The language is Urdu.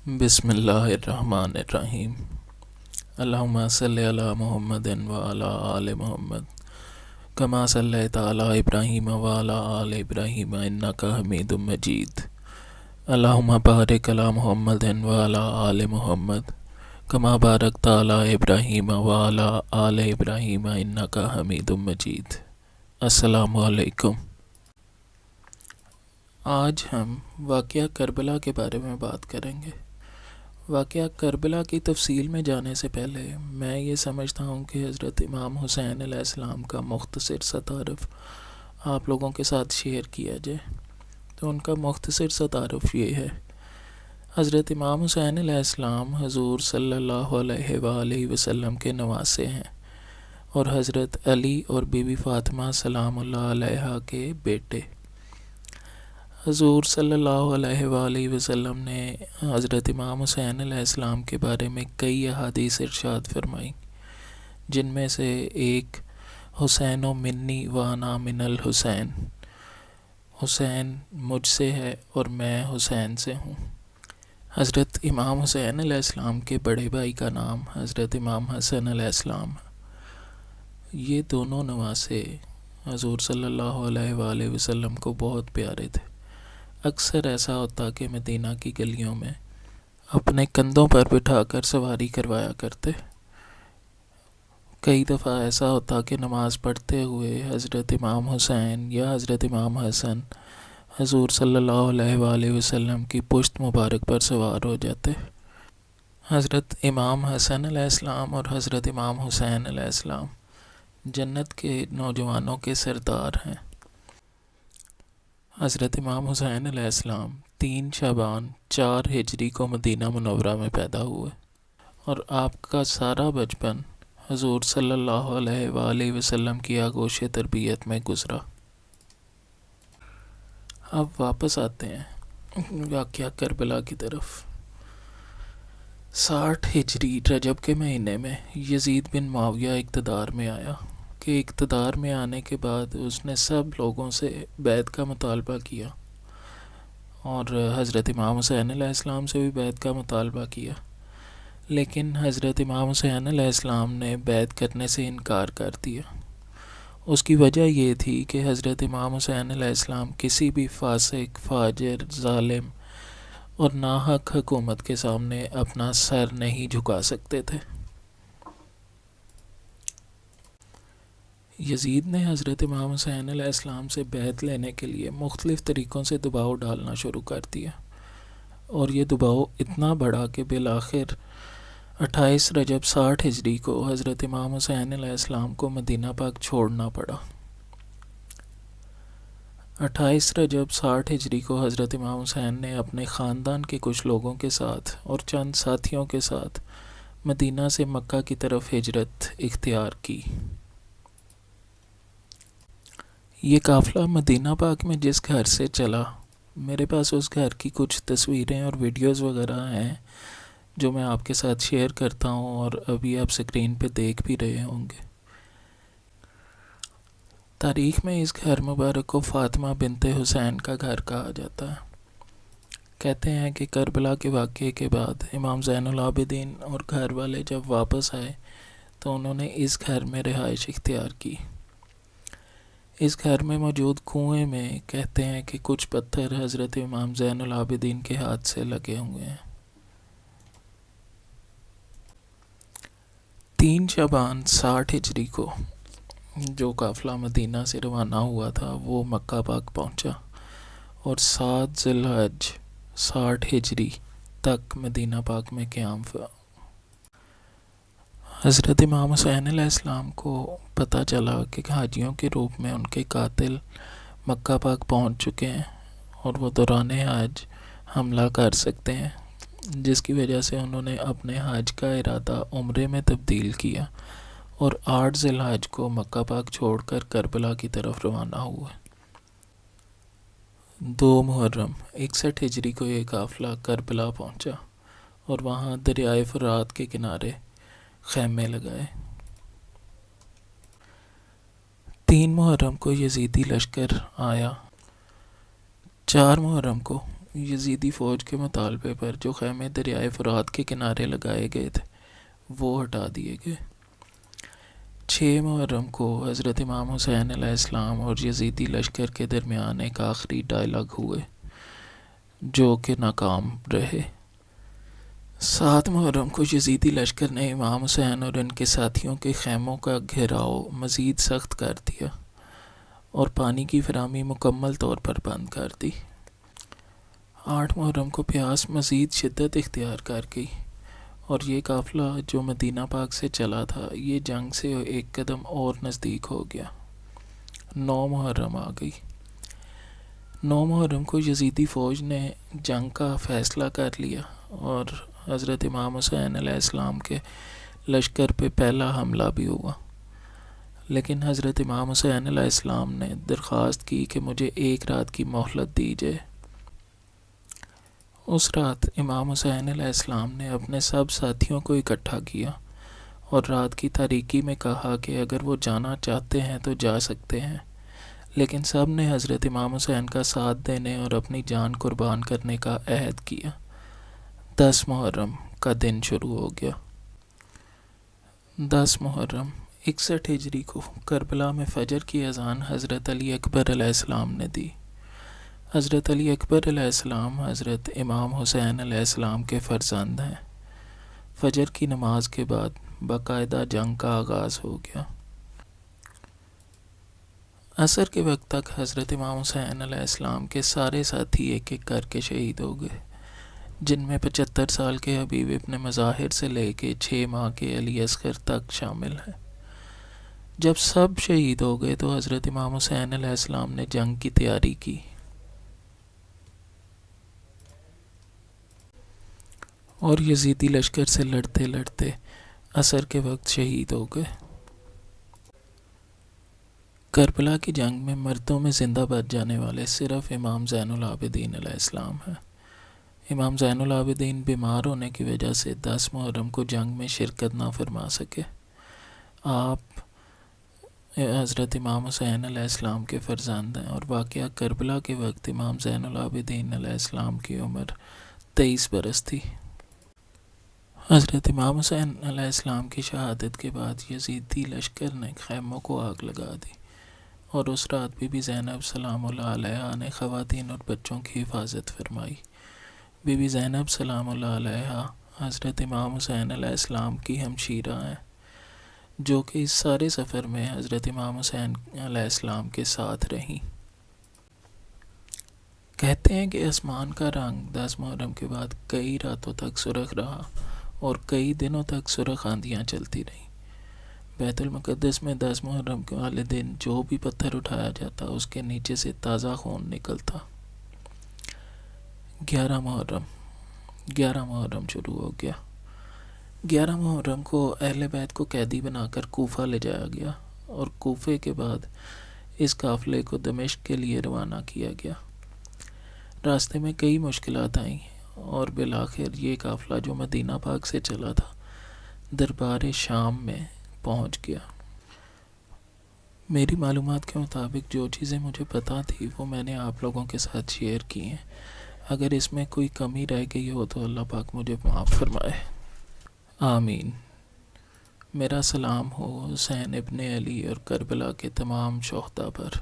بسم اللہ الرحمن الرحیم۔ اللہم صلی علی محمد وعلی آل محمد کما صلیت علی ابراہیم وعلی آل ابراہیم انک حمید مجید۔ اللہم بارک علی محمد وعلی آل محمد کما بارکت علی ابراہیم وعلی آل ابراہیم انک حمید مجید۔ السلام علیکم۔ آج ہم واقعہ کربلا کے بارے میں بات کریں گے۔ واقعہ کربلا کی تفصیل میں جانے سے پہلے میں یہ سمجھتا ہوں کہ حضرت امام حسین علیہ السلام کا مختصر سا تعارف آپ لوگوں کے ساتھ شیئر کیا جائے۔ تو ان کا مختصر سا تعارف یہ ہے۔ حضرت امام حسین علیہ السلام حضور صلی اللہ علیہ وآلہ وسلم کے نواسے ہیں اور حضرت علی اور بی بی فاطمہ سلام اللہ علیہا کے بیٹے۔ حضور صلی اللہ علیہ وآلہ وسلم نے حضرت امام حسین علیہ السلام کے بارے میں کئی احادیث ارشاد فرمائیں، جن میں سے ایک حسین و منی وانا من الحسین، حسین مجھ سے ہے اور میں حسین سے ہوں۔ حضرت امام حسین علیہ السلام کے بڑے بھائی کا نام حضرت امام حسن علیہ السلام ہے۔ یہ دونوں نواسے حضور صلی اللہ علیہ وآلہ وسلم کو بہت پیارے تھے۔ اکثر ایسا ہوتا کہ مدینہ کی گلیوں میں اپنے کندھوں پر بٹھا کر سواری کروایا کرتے۔ کئی دفعہ ایسا ہوتا کہ نماز پڑھتے ہوئے حضرت امام حسین یا حضرت امام حسن حضور صلی اللہ علیہ وآلہ وسلم کی پشت مبارک پر سوار ہو جاتے۔ حضرت امام حسن علیہ السلام اور حضرت امام حسین علیہ السلام جنت کے نوجوانوں کے سردار ہیں۔ حضرت امام حسین علیہ السلام 3 شعبان 4 ہجری کو مدینہ منورہ میں پیدا ہوئے اور آپ کا سارا بچپن حضور صلی اللہ علیہ وآلہ وسلم کی آغوش تربیت میں گزرا۔ اب واپس آتے ہیں واقعہ کربلا کی طرف۔ 60 ہجری رجب کے مہینے میں یزید بن معاویہ اقتدار میں آیا کہ اقتدار میں آنے کے بعد اس نے سب لوگوں سے بیعت کا مطالبہ کیا اور حضرت امام حسین علیہ السلام سے بھی بیعت کا مطالبہ کیا، لیکن حضرت امام حسین علیہ السلام نے بیعت کرنے سے انکار کر دیا۔ اس کی وجہ یہ تھی کہ حضرت امام حسین علیہ السلام کسی بھی فاسق، فاجر، ظالم اور ناحق حکومت کے سامنے اپنا سر نہیں جھکا سکتے تھے۔ یزید نے حضرت امام حسین علیہ السلام سے بیعت لینے کے لیے مختلف طریقوں سے دباؤ ڈالنا شروع کر دیا اور یہ دباؤ اتنا بڑھا کہ بالآخر 28 رجب 60 ہجری کو حضرت امام حسین علیہ السلام کو مدینہ پاک چھوڑنا پڑا۔ 28 رجب 60 ہجری کو حضرت امام حسین نے اپنے خاندان کے کچھ لوگوں کے ساتھ اور چند ساتھیوں کے ساتھ مدینہ سے مکہ کی طرف ہجرت اختیار کی۔ یہ قافلہ مدینہ پاک میں جس گھر سے چلا، میرے پاس اس گھر کی کچھ تصویریں اور ویڈیوز وغیرہ ہیں جو میں آپ کے ساتھ شیئر کرتا ہوں اور ابھی آپ سکرین پہ دیکھ بھی رہے ہوں گے۔ تاریخ میں اس گھر مبارک کو فاطمہ بنت حسین کا گھر کہا جاتا ہے۔ کہتے ہیں کہ کربلا کے واقعے کے بعد امام زین العابدین اور گھر والے جب واپس آئے تو انہوں نے اس گھر میں رہائش اختیار کی۔ اس گھر میں موجود کنویں میں کہتے ہیں کہ کچھ پتھر حضرت امام زین العابدین کے ہاتھ سے لگے ہوئے ہیں۔ 3 شعبان 60 ہجری کو جو قافلہ مدینہ سے روانہ ہوا تھا وہ مکہ پاک پہنچا اور 7 ذی الحج 60 ہجری تک مدینہ پاک میں قیام ہوا۔ حضرت امام حسین علیہ السلام کو پتہ چلا کہ حاجیوں کے روپ میں ان کے قاتل مکہ پاک پہنچ چکے ہیں اور وہ دوران حج حملہ کر سکتے ہیں، جس کی وجہ سے انہوں نے اپنے حج کا ارادہ عمرے میں تبدیل کیا اور 8 ذی الحج کو مکہ پاک چھوڑ کر کربلا کی طرف روانہ ہوئے۔ 2 محرم 61 ہجری کو یہ قافلہ کربلا پہنچا اور وہاں دریائے فرات کے کنارے خیمے لگائے۔ 3 محرم کو یزیدی لشکر آیا۔ 4 محرم کو یزیدی فوج کے مطالبے پر جو خیمے دریائے فرات کے کنارے لگائے گئے تھے وہ ہٹا دیے گئے۔ 6 محرم کو حضرت امام حسین علیہ السلام اور یزیدی لشکر کے درمیان ایک آخری ڈائلاگ ہوئے جو کہ ناکام رہے۔ 7 محرم کو یزیدی لشکر نے امام حسین اور ان کے ساتھیوں کے خیموں کا گھیراؤ مزید سخت کر دیا اور پانی کی فراہمی مکمل طور پر بند کر دی۔ 8 محرم کو پیاس مزید شدت اختیار کر گئی اور یہ قافلہ جو مدینہ پاک سے چلا تھا یہ جنگ سے ایک قدم اور نزدیک ہو گیا۔ 9 محرم آ گئی۔ 9 محرم کو یزیدی فوج نے جنگ کا فیصلہ کر لیا اور حضرت امام حسین علیہ السلام کے لشکر پہ پہلا حملہ بھی ہوا، لیکن حضرت امام حسین علیہ السلام نے درخواست کی کہ مجھے ایک رات کی مہلت دی جائے۔ اس رات امام حسین علیہ السلام نے اپنے سب ساتھیوں کو اکٹھا کیا اور رات کی تاریکی میں کہا کہ اگر وہ جانا چاہتے ہیں تو جا سکتے ہیں، لیکن سب نے حضرت امام حسین کا ساتھ دینے اور اپنی جان قربان کرنے کا عہد کیا۔ 10 محرم کا دن شروع ہو گیا۔ 10 محرم 61 ہجری کو کربلا میں فجر کی اذان حضرت علی اکبر علیہ السلام نے دی۔ حضرت علی اکبر علیہ السلام حضرت امام حسین علیہ السلام کے فرزند ہیں۔ فجر کی نماز کے بعد باقاعدہ جنگ کا آغاز ہو گیا۔ عصر کے وقت تک حضرت امام حسین علیہ السلام کے سارے ساتھی ایک ایک کر کے شہید ہو گئے، جن میں 75 سال کے حبیب ابن مظاہر سے لے کے 6 ماہ کے علی اصغر تک شامل ہیں۔ جب سب شہید ہو گئے تو حضرت امام حسین علیہ السلام نے جنگ کی تیاری کی اور یزیدی لشکر سے لڑتے لڑتے عصر کے وقت شہید ہو گئے۔ کربلا کی جنگ میں مردوں میں زندہ بچ جانے والے صرف امام زین العابدین علیہ السلام ہیں۔ امام زین العابدین بیمار ہونے کی وجہ سے 10 محرم کو جنگ میں شرکت نہ فرما سکے۔ آپ حضرت امام حسین علیہ السلام کے فرزند ہیں اور واقعہ کربلا کے وقت امام زین العابدین علیہ السلام کی عمر 23 برس تھی۔ حضرت امام حسین علیہ السلام کی شہادت کے بعد یزیدی لشکر نے خیموں کو آگ لگا دی اور اس رات بی بی زینب سلام اللہ علیہا نے خواتین اور بچوں کی حفاظت فرمائی۔ بی بی زینب سلام اللہ علیہا حضرت امام حسین علیہ السلام کی ہمشیرہ ہیں، جو کہ اس سارے سفر میں حضرت امام حسین علیہ السلام کے ساتھ رہیں۔ کہتے ہیں کہ آسمان کا رنگ 10 محرم کے بعد کئی راتوں تک سرخ رہا اور کئی دنوں تک سرخ آندیاں چلتی رہیں۔ بیت المقدس میں 10 محرم کے والے دن جو بھی پتھر اٹھایا جاتا اس کے نیچے سے تازہ خون نکلتا۔ 11 محرم شروع ہو گیا۔ 11 محرم کو اہل بیت کو قیدی بنا کر کوفہ لے جایا گیا اور کوفے کے بعد اس قافلے کو دمشق کے لیے روانہ کیا گیا۔ راستے میں کئی مشکلات آئیں اور بالآخر یہ قافلہ جو مدینہ پاک سے چلا تھا دربار شام میں پہنچ گیا۔ میری معلومات کے مطابق جو چیزیں مجھے پتہ تھی وہ میں نے آپ لوگوں کے ساتھ شیئر کی ہیں۔ اگر اس میں کوئی کمی رہ گئی ہو تو اللہ پاک مجھے معاف فرمائے، آمین۔ میرا سلام ہو حسین ابن علی اور کربلا کے تمام شہداء پر۔